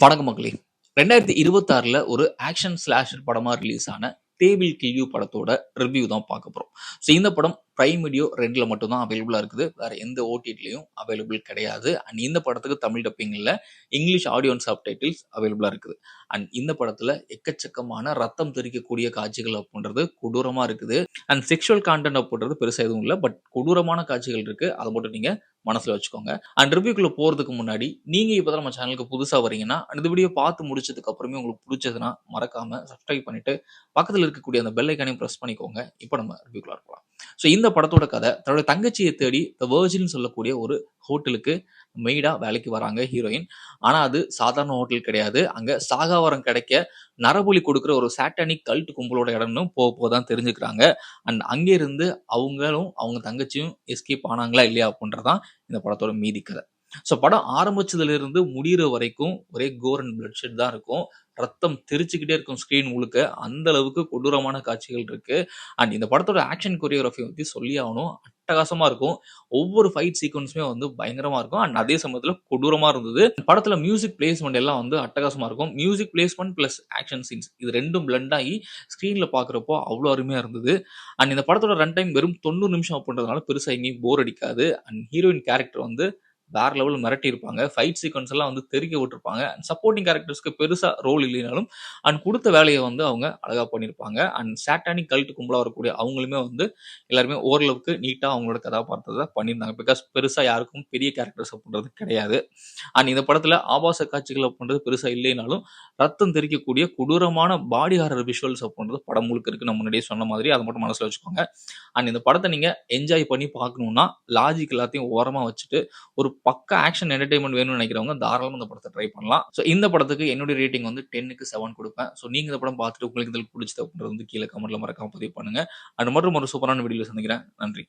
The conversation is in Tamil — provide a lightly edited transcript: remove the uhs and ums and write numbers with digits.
வணக்கம் மக்களே! 2026ல ஒரு ஆக்ஷன் ஸ்லாஷர் படமா ரிலீஸ் ஆன "தே வில் கில் யூ" படத்தோட ரிவ்யூ தான் பார்க்க போறோம். இந்த படம் பிரைம் வீடியோ 2ல மட்டும் தான் அவைலபிளா இருக்குது. வேற எந்த ஓடிடிலயும் அவைலபிள் கிடையாது. இந்த படத்துக்கு தமிழ் டப்பிங் இல்ல. இங்கிலீஷ் ஆடியோ அண்ட் சப்டைட்டில்ஸ் அவைலபிளா இருக்குது. இந்த படத்துல எக்கச்சக்கமான ரத்தம் தெறிக்கக்கூடிய காட்சிகள் அப்படின்றது கொடூரமா இருக்குது. செக்சுவல் கான்டென்ட் அப்படின்றது பெருசா எதுவும் இல்ல. பட் கொடூரமான காட்சிகள் இருக்கு. அத மட்டும் நீங்க மனசுல வச்சுக்கோங்க. ரிவ்யூக்குள்ள போறதுக்கு முன்னாடி, நீங்க இப்பதான் நம்ம சேனலுக்கு புதுசா வரீங்கன்னா, இந்த வீடியோ பார்த்து முடிச்சதுக்கு அப்புறமே உங்களுக்கு புடிச்சதுன்னா, மறக்காம சப்ஸ்கிரைப் பண்ணிட்டு, பக்கத்துல இருக்கக்கூடிய அந்த பெல் ஐகானையும் பிரஸ் பண்ணிக்கோங்க. இப்ப நம்ம ரிவ்யூக்குள்ள போலாம். இந்த படத்தோட கதை, தன்னுடைய தங்கச்சிய தேடி தி வெர்ஜின் சொல்லக்கூடிய ஒரு ஹோட்டலுக்கு மெய்டா வேலைக்கு வராங்க ஹீரோயின். ஆனா அது சாதாரண ஹோட்டல் கிடையாது. அங்க சாகாவரம் கிடைக்க நரபலி கொடுக்கிற ஒரு சாட்டானிக் கல்ட் கும்பலோட இடம்னு போக போக தான் தெரிஞ்சுக்கிறாங்க. அங்கிருந்து அவங்களும், அவங்க தங்கச்சியும் எஸ்கேப் ஆனாங்களா இல்லையா அப்படின்றதான் இந்த படத்தோட மீதி கதை. படம் ஆரம்பிச்சதுல இருந்து முடியிற வரைக்கும் ஒரே கோர் அண்ட் பிளட் ஷெட் தான் இருக்கும். ரத்தம் தெரிச்சுக்கிட்டே இருக்கும் ஸ்கிரீன் முழுக்க. அந்த அளவுக்கு கொடூரமான காட்சிகள் இருக்கு. இந்த படத்தோட ஆக்ஷன் கொரியோகிராஃபி பத்தி சொல்லியே ஆகணும். அட்டகாசமா இருக்கும். ஒவ்வொரு ஃபைட் சீக்வென்ஸுமே பயங்கரமா இருக்கும். அதே சமயத்துல கொடூரமா இருந்தது. படத்துல மியூசிக் பிளேஸ்மெண்ட் எல்லாம் அட்டகாசமா இருக்கும். Music placement plus action scenes இது 2ம் பிளெண்ட் ஆகி ஸ்கிரீன்ல பார்க்குறப்போ அவ்வளோ அருமையா இருந்தது. இந்த படத்தோட ரன் டைம் வெறும் 90 நிமிஷம் அப்படின்றதுனால பெருசா எங்கேயும் போர் அடிக்காது. ஹீரோயின் கேரக்டர் வேற லெவல் மிரட்டியிருப்பாங்க. ஃபைட் சீக்வென்ஸ் எல்லாம் தெறிக்க விட்டுருப்பாங்க. சப்போர்ட்டிங் கேரக்டர்ஸ்க்கு பெருசா ரோல் இல்லைனாலும், குடுத்த வேலைய அவங்க அழகா பண்ணியிருப்பாங்க. சாட்டானிக் கல்ட் கும்பலா வரக்கூடிய அவங்களுமே எல்லாருமே ஓரளவுக்கு நீட்டா அவங்களோட கதாபாத்திரத்த பண்ணியிருந்தாங்க. பிகாஸ் பெருசா யாருக்கும் பெரிய கேரக்டர்ஸ் அப்படின்றது கிடையாது. இந்த படத்துல ஆபாச காட்சிகள் அப்படின்றது பெருசா இல்லைனாலும், ரத்தம் தெறிக்கக்கூடிய கொடூரமான பாடி ஹாரர் விஷுவல்ஸ் அப்படின்றது படம் முழுக்க இருக்கு. நான் முன்னாடியே சொன்ன மாதிரி அத மட்டும் மனசுல வச்சுக்கோங்க. இந்த படத்த நீங்க என்ஜாய் பண்ணி பார்க்கணும்னா, லாஜிக் எல்லாத்தையும் ஓரமா வச்சுட்டு, ஒரு பக்கா ஆக்ஷன் என்டர்டெயின்மென்ட் வேணும்னு நினைக்கிறவங்க தாராளமா இந்த படத்த ட்ரை பண்ணலாம். இந்த படத்துக்கு என்னுடைய ரேட்டிங் 10க்கு 7 குடுப்பேன். நீங்க இந்த படம் பார்த்துட்டு உங்களுக்கு இதில புடிச்சது அப்படின்றது கீழ கமெண்ட்ல மறக்காம பதிவு பண்ணுங்க. மற்றும் ஒரு சூப்பரான வீடியோல சந்திக்கிறேன். நன்றி.